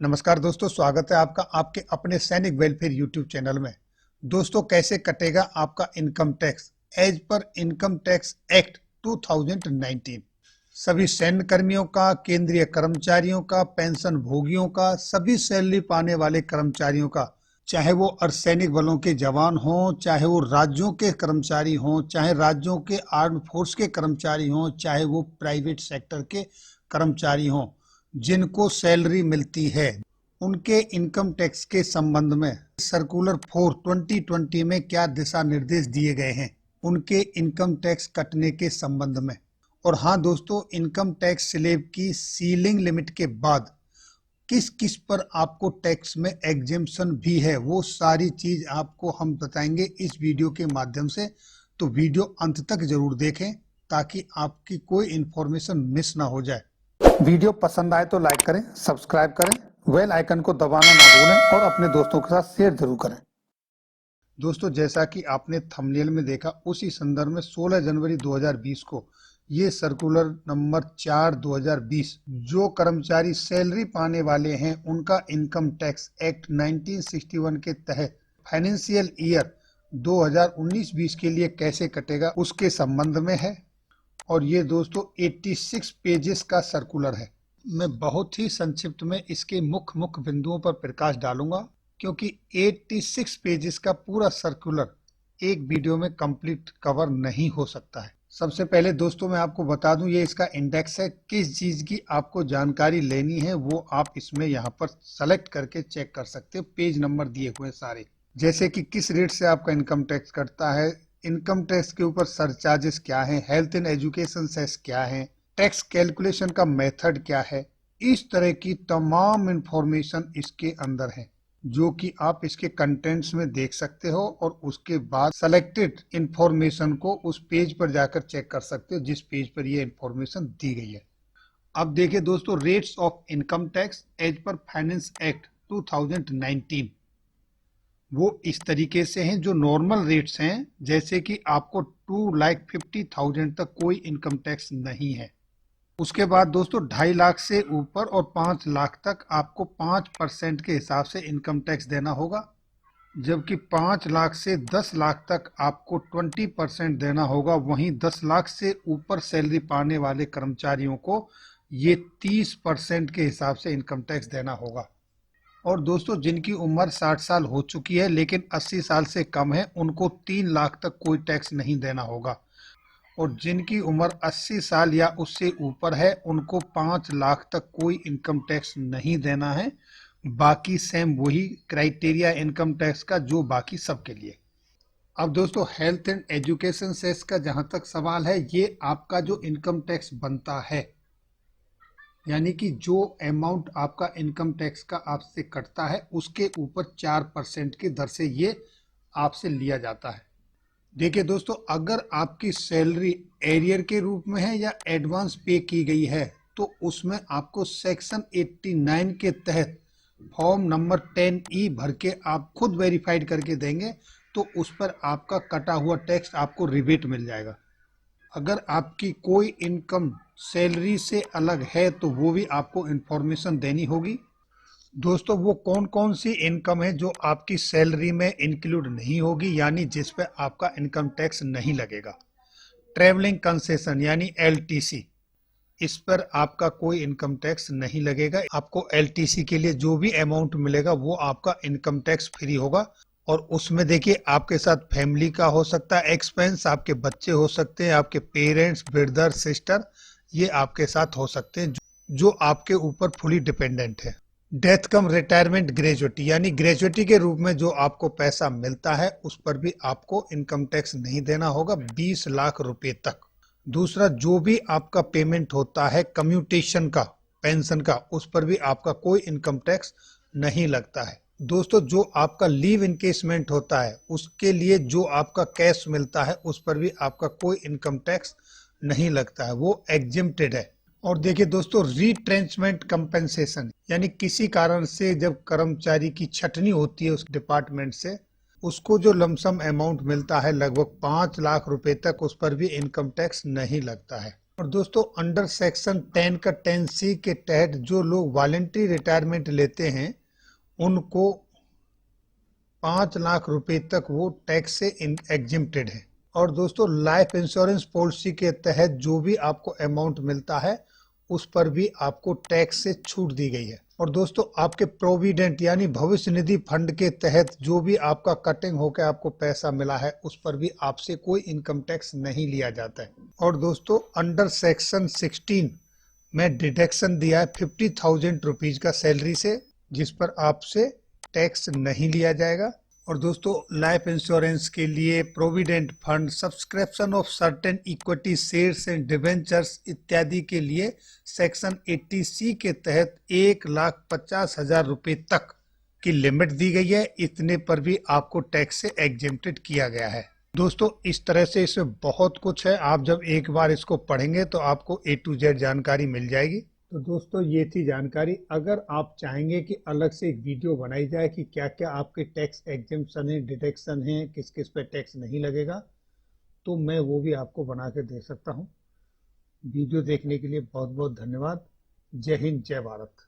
नमस्कार दोस्तों, स्वागत है आपका आपके अपने सैनिक वेलफेयर यूट्यूब चैनल में। दोस्तों, कैसे कटेगा आपका income tax as per income tax act 2019। सभी सैन्य कर्मियों का, केंद्रीय कर्मचारियों का, पेंशन भोगियों का, सभी सैलरी पाने वाले कर्मचारियों का, चाहे वो अर्धसैनिक बलों के जवान हों, चाहे वो राज्यों के कर्मचारी हों, चाहे राज्यों के आर्म फोर्स के कर्मचारी हों, चाहे वो प्राइवेट सेक्टर के कर्मचारी हों, जिनको सैलरी मिलती है, उनके इनकम टैक्स के संबंध में सर्कुलर 4 2020 में क्या दिशा निर्देश दिए गए हैं उनके इनकम टैक्स कटने के संबंध में। और हाँ दोस्तों, इनकम टैक्स स्लैब की सीलिंग लिमिट के बाद किस किस पर आपको टैक्स में एग्जेम्पशन भी है, वो सारी चीज आपको हम बताएंगे इस वीडियो के माध्यम से। तो वीडियो अंत तक जरूर देखें ताकि आपकी कोई इंफॉर्मेशन मिस ना हो जाए। वीडियो पसंद आए तो लाइक करें, सब्सक्राइब करें, बेल आइकन को दबाना ना भूलें और अपने दोस्तों के साथ शेयर जरूर करें। दोस्तों, जैसा कि आपने थंबनेल में देखा, उसी संदर्भ में 16 जनवरी 2020 को ये सर्कुलर नंबर 4 2020 जो कर्मचारी सैलरी पाने वाले हैं उनका इनकम टैक्स एक्ट 1961 के तहत फाइनेंशियल ईयर 2019-20 के लिए कैसे कटेगा उसके संबंध में है। और ये दोस्तों 86 पेजेस का सर्कुलर है। मैं बहुत ही संक्षिप्त में इसके मुख्य बिंदुओं पर प्रकाश डालूंगा, क्योंकि 86 पेजेस का पूरा सर्कुलर एक वीडियो में कंप्लीट कवर नहीं हो सकता है। सबसे पहले दोस्तों मैं आपको बता दूं, ये इसका इंडेक्स है। किस चीज की आपको जानकारी लेनी है वो आप इसमें यहाँ पर सेलेक्ट करके चेक कर सकते हो। पेज नंबर दिए हुए सारे, जैसे कि किस रेट से आपका इनकम टैक्स कटता है, इनकम टैक्स के ऊपर सरचार्जेस क्या है, हेल्थ एंड एजुकेशन सेस क्या है, टैक्स कैलकुलेशन का मेथड क्या है, इस तरह की तमाम इंफॉर्मेशन इसके अंदर है, जो कि आप इसके कंटेंट्स में देख सकते हो। और उसके बाद सेलेक्टेड इंफॉर्मेशन को उस पेज पर जाकर चेक कर सकते हो जिस पेज पर ये इंफॉर्मेशन दी गई है। अब देखिए दोस्तों, rates of income tax as per finance act 2019 वो इस तरीके से हैं। जो नॉर्मल रेट्स हैं, जैसे कि आपको 2,50,000 तक कोई इनकम टैक्स नहीं है। उसके बाद दोस्तों 2.5 लाख से ऊपर और 5 लाख तक आपको 5% के हिसाब से इनकम टैक्स देना होगा, जबकि 5 लाख से 10 लाख तक आपको 20% देना होगा। वहीं 10 लाख से ऊपर सैलरी पाने वाले कर्मचारियों को ये 30% के हिसाब से इनकम टैक्स देना होगा। और दोस्तों जिनकी उम्र 60 साल हो चुकी है लेकिन 80 साल से कम है, उनको 3 लाख तक कोई टैक्स नहीं देना होगा। और जिनकी उम्र 80 साल या उससे ऊपर है, उनको 5 लाख तक कोई इनकम टैक्स नहीं देना है। बाकी सेम वही क्राइटेरिया इनकम टैक्स का जो बाकी सबके लिए। अब दोस्तों हेल्थ एंड एजुकेशन सेस का जहां तक सवाल है, ये आपका जो इनकम टैक्स बनता है, यानी कि जो अमाउंट आपका इनकम टैक्स का आपसे कटता है उसके ऊपर 4% की दर से ये आपसे लिया जाता है। देखिए दोस्तों, अगर आपकी सैलरी एरियर के रूप में है या एडवांस पे की गई है, तो उसमें आपको सेक्शन 89 के तहत फॉर्म नंबर 10E भर के आप खुद वेरीफाइड करके देंगे, तो उस पर आपका कटा हुआ टैक्स आपको रिबेट मिल जाएगा। अगर आपकी कोई इनकम सैलरी से अलग है तो वो भी आपको इंफॉर्मेशन देनी होगी। दोस्तों, वो कौन कौन सी इनकम है जो आपकी सैलरी में इंक्लूड नहीं होगी, यानी जिस पे आपका इनकम टैक्स नहीं लगेगा। ट्रैवलिंग कंसेशन यानी LTC, इस पर आपका कोई इनकम टैक्स नहीं लगेगा। आपको LTC के लिए जो भी अमाउंट मिलेगा वो आपका इनकम टैक्स फ्री होगा। और उसमें देखिए, आपके साथ फैमिली का हो सकता है एक्सपेंस, आपके बच्चे हो सकते हैं, आपके पेरेंट्स, ब्रदर, सिस्टर, ये आपके साथ हो सकते हैं जो आपके ऊपर फुली डिपेंडेंट है। डेथ कम रिटायरमेंट ग्रेजुएटी, यानी ग्रेजुएटी के रूप में जो आपको पैसा मिलता है उस पर भी आपको इनकम टैक्स नहीं देना होगा 20 लाख रुपए तक। दूसरा, जो भी आपका पेमेंट होता है कम्यूटेशन का, पेंशन का, उस पर भी आपका कोई इनकम टैक्स नहीं लगता है। दोस्तों, जो आपका लीव इनकेसमेंट होता है उसके लिए जो आपका कैश मिलता है उस पर भी आपका कोई इनकम टैक्स नहीं लगता है, वो एग्जेम्प्टेड है। और देखिए दोस्तों, रीट्रेंचमेंट कंपेंसेशन, यानी किसी कारण से जब कर्मचारी की छटनी होती है उस डिपार्टमेंट से, उसको जो लमसम अमाउंट मिलता है लगभग 5 लाख रुपए तक, उस पर भी इनकम टैक्स नहीं लगता है। और दोस्तों अंडर सेक्शन 10 का 10C के तहत जो लोग वॉलंटरी रिटायरमेंट लेते हैं उनको 5 लाख रुपए तक वो टैक्स से एग्जिम्प्टेड है। और दोस्तों लाइफ इंश्योरेंस पॉलिसी के तहत जो भी आपको अमाउंट मिलता है उस पर भी आपको टैक्स से छूट दी गई है। और दोस्तों आपके प्रोविडेंट यानी भविष्य निधि फंड के तहत जो भी आपका कटिंग होकर आपको पैसा मिला है उस पर भी आपसे कोई इनकम टैक्स नहीं लिया जाता है। और दोस्तों अंडर सेक्शन 16 में डिडक्शन दिया है 50,000 रुपीज का सैलरी से, जिस पर आपसे टैक्स नहीं लिया जाएगा। और दोस्तों लाइफ इंश्योरेंस के लिए provident fund, subscription of certain equity shares and debentures इत्यादि के लिए सेक्शन 80C के तहत 1,50,000 रुपए तक की लिमिट दी गई है। इतने पर भी आपको टैक्स से एग्जेम्प्टेड किया गया है। दोस्तों इस तरह से इसमें बहुत कुछ है, आप जब एक बार इसको पढ़ेंगे तो आपको A to Z जानकारी मिल जाएगी। तो दोस्तों ये थी जानकारी। अगर आप चाहेंगे कि अलग से एक वीडियो बनाई जाए कि क्या क्या आपके टैक्स एग्जेम्पशन है, डिडक्शन है, किस किस पे टैक्स नहीं लगेगा, तो मैं वो भी आपको बना के दे सकता हूँ। वीडियो देखने के लिए बहुत बहुत धन्यवाद। जय हिंद, जय भारत।